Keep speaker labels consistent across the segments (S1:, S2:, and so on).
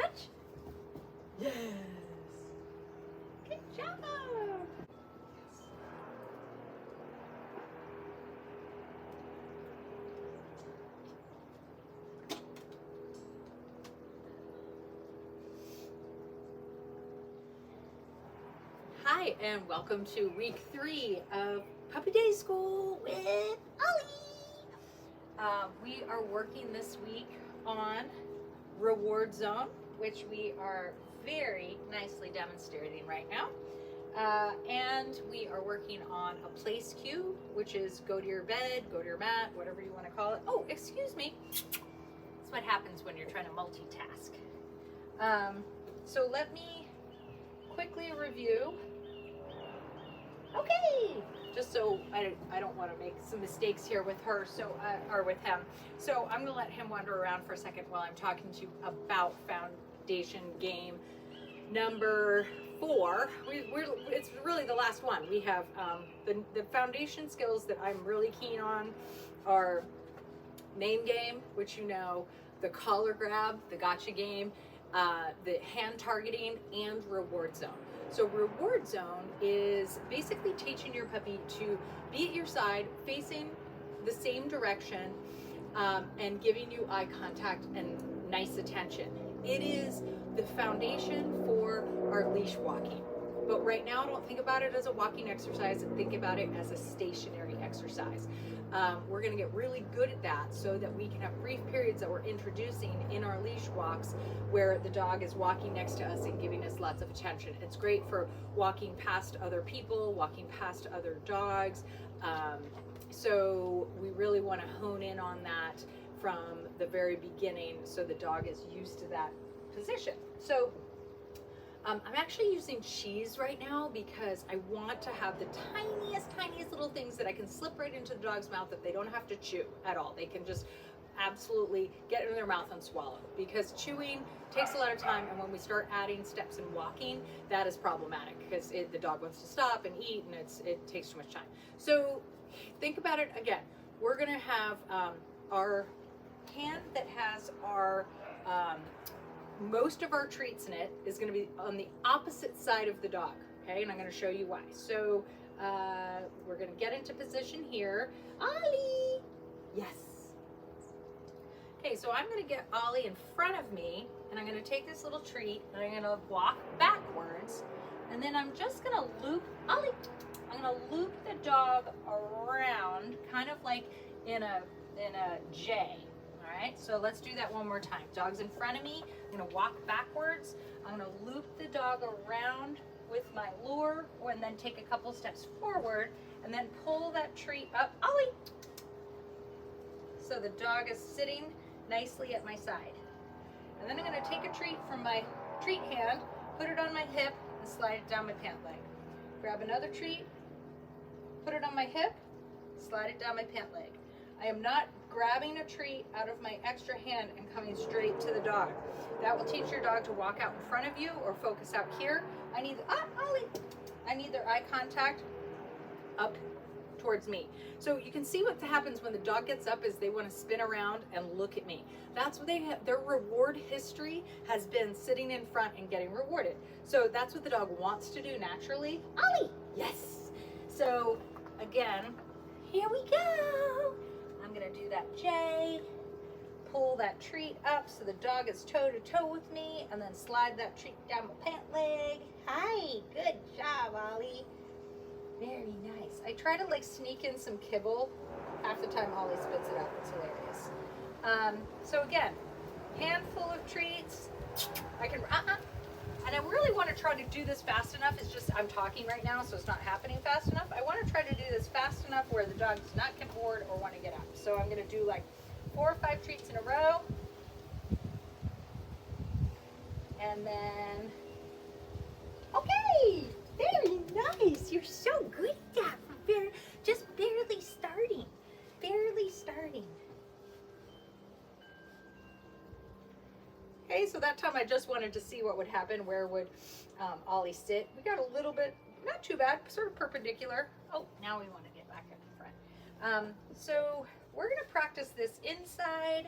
S1: Touch. Yes. Good job. Hi, and welcome to week 3 of Puppy Day School with Ollie. We are working this week on Reward Zone, which we are very nicely demonstrating right now. And we are working on a place cue, which is go to your bed, go to your mat, whatever you want to call it. Oh, excuse me. That's what happens when you're trying to multitask. So let me quickly review. Okay, just so I don't want to make some mistakes here with her, or with him. So I'm going to let him wander around for a second while I'm talking to you about foundation game number 4. It's really the last one. We have the foundation skills that I'm really keen on are name game, which you know, the collar grab, the gotcha game, the hand targeting, and reward zone. So reward zone is basically teaching your puppy to be at your side, facing the same direction, and giving you eye contact and nice attention. It is the foundation for our leash walking. But right now, don't think about it as a walking exercise, think about it as a stationary exercise. We're gonna get really good at that so that we can have brief periods that we're introducing in our leash walks where the dog is walking next to us and giving us lots of attention. It's great for walking past other people, walking past other dogs. So we really wanna hone in on that from the very beginning so the dog is used to that position. So I'm actually using cheese right now because I want to have the tiniest little things that I can slip right into the dog's mouth that they don't have to chew at all. They can just absolutely get it in their mouth and swallow, because chewing takes a lot of time, and when we start adding steps and walking, that is problematic because the dog wants to stop and eat, and it takes too much time. So think about it again. We're gonna have our hand that has our most of our treats in it is going to be on the opposite side of the dog, okay? And I'm going to show you why. So we're going to get into position here. Ollie! Yes. Okay, so I'm going to get Ollie in front of me, and I'm going to take this little treat, and I'm going to walk backwards, and then I'm just going to loop, Ollie, I'm going to loop the dog around, kind of like in a J. All right, so let's do that one more time. Dog's in front of me. I'm gonna walk backwards. I'm gonna loop the dog around with my lure, and then take a couple steps forward, and then pull that treat up. Ollie! So the dog is sitting nicely at my side. And then I'm gonna take a treat from my treat hand, put it on my hip, and slide it down my pant leg. Grab another treat, put it on my hip, slide it down my pant leg. I am not grabbing a treat out of my extra hand and coming straight to the dog. That will teach your dog to walk out in front of you or focus out here. Ollie! I need their eye contact up towards me. So you can see what happens when the dog gets up is they want to spin around and look at me. That's what they have. Their reward history has been sitting in front and getting rewarded. So that's what the dog wants to do naturally. Ollie! Yes! So again, here we go. I'm gonna do that J, pull that treat up so the dog is toe to toe with me, and then slide that treat down my pant leg. Hi, good job, Ollie. Very nice. I try to like sneak in some kibble. Half the time Ollie spits it out. It's hilarious. So again, handful of treats. I can, and I really want to try to do this fast enough. It's just I'm talking right now, so it's not happening fast enough. I want to try to do this fast enough where the dog does not get bored or want to get up. So I'm going to do like 4 or 5 treats in a row. And then, okay, very nice. You're so good at that. Just barely starting. Barely starting. Okay, so that time I just wanted to see what would happen. Where would Ollie sit? We got a little bit, not too bad, sort of perpendicular. Oh, now we want to get back up in front. So we're going to practice this inside,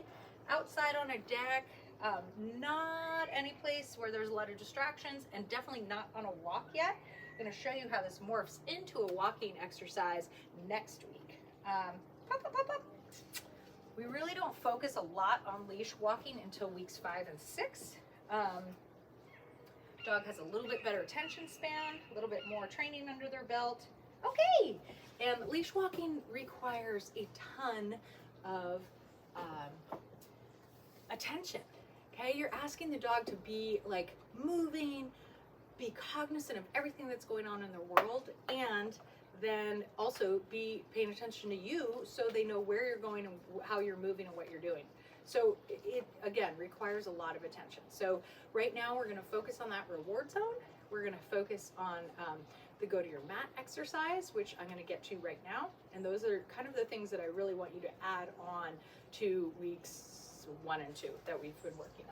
S1: outside on a deck, Not any place where there's a lot of distractions, and definitely not on a walk yet. I'm going to show you how this morphs into a walking exercise next week. Pop, pop, pop, pop. We really don't focus a lot on leash walking until weeks 5 and 6. Dog has a little bit better attention span, a little bit more training under their belt. Okay, and leash walking requires a ton of attention. Okay, you're asking the dog to be like moving, be cognizant of everything that's going on in the world, and then also be paying attention to you so they know where you're going and how you're moving and what you're doing. So it again requires a lot of attention. So right now we're going to focus on that reward zone. We're going to focus on the go to your mat exercise, which I'm going to get to right now. And those are kind of the things that I really want you to add on to weeks 1 and 2 that we've been working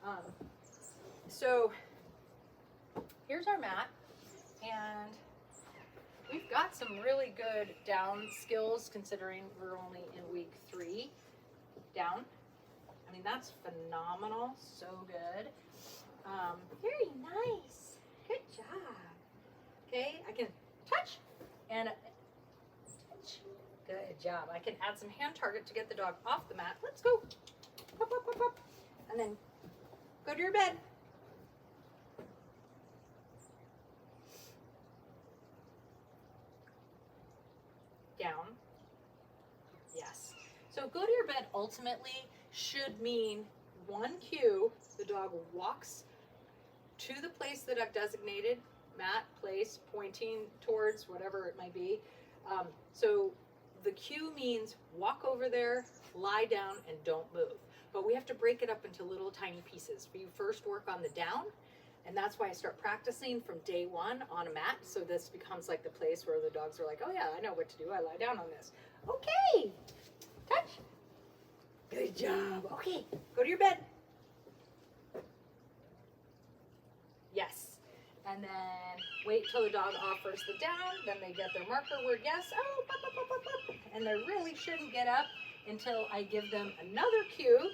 S1: on. So here's our mat, and we've got some really good down skills considering we're only in week 3 down. I mean, that's phenomenal, so good. Very nice, good job. Okay, I can touch and touch. Good job. I can add some hand target to get the dog off the mat. Let's go. Pop, pop, pop, pop. And then go to your bed. Down. Yes. So go to your bed ultimately should mean one cue, the dog walks to the place that I've designated, mat, place, pointing towards whatever it might be. So the cue means walk over there, lie down, and don't move. But we have to break it up into little tiny pieces. We first work on the down, and that's why I start practicing from day 1 on a mat. So this becomes like the place where the dogs are like, oh yeah, I know what to do. I lie down on this. Okay, touch. Good job. Okay, go to your bed. Yes. And then wait till the dog offers the down. Then they get their marker word yes. Oh, pop, pop, pop, pop, pop. And they really shouldn't get up until I give them another cue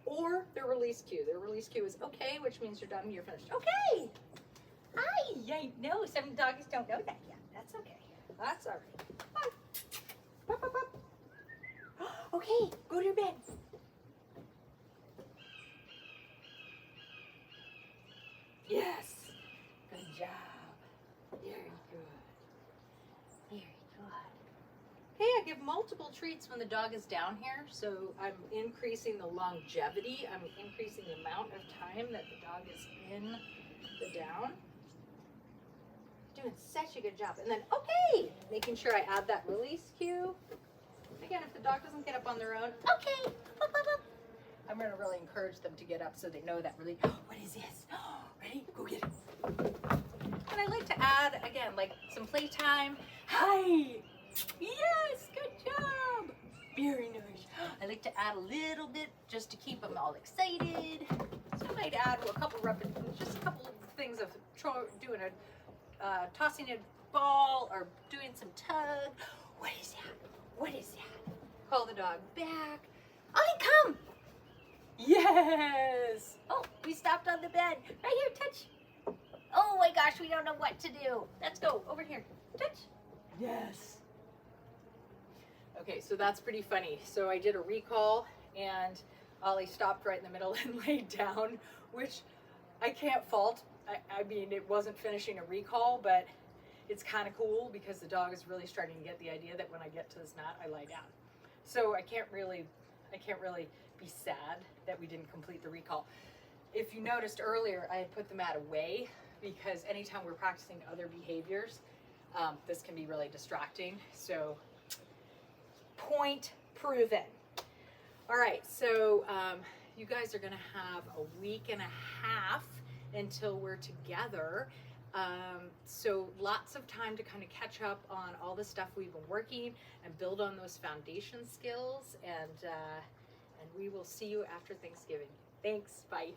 S1: or their release cue. Their release cue is okay, which means you're done, you're finished. Okay. I know some dogs don't know that yet. That's okay. That's all right. Come on. Pop, pop, pop. Okay, go to your bed. Yes. Good job. Very good. Very good. Hey, I give multiple treats when the dog is down here, so I'm increasing the longevity. I'm increasing the amount of time that the dog is in the down. Doing such a good job. And then, okay, making sure I add that release cue. Again, if the dog doesn't get up on their own, okay, I'm going to really encourage them to get up so they know that really, what is this? Ready? Go get it. And I like to add, again, like some playtime. Hi. Yes, good job. Very nice. I like to add a little bit just to keep them all excited. So I might add a couple just a couple of things of doing a, tossing a ball or doing some tug. What is that? What is that? Call the dog back. Ollie, come. Yes. Oh, we stopped on the bed. Right here, touch. Oh my gosh, we don't know what to do. Let's go over here. Touch. Yes. Okay, so that's pretty funny. So I did a recall and Ollie stopped right in the middle and laid down, which I can't fault. I mean, it wasn't finishing a recall, but it's kind of cool because the dog is really starting to get the idea that when I get to this mat, I lie down. So I can't really be sad that we didn't complete the recall. If you noticed earlier, I had put the mat away because anytime we're practicing other behaviors, this can be really distracting. So point proven. All right, so you guys are gonna have a week and a half until we're together. So lots of time to kind of catch up on all the stuff we've been working and build on those foundation skills, and we will see you after Thanksgiving. Thanks, bye.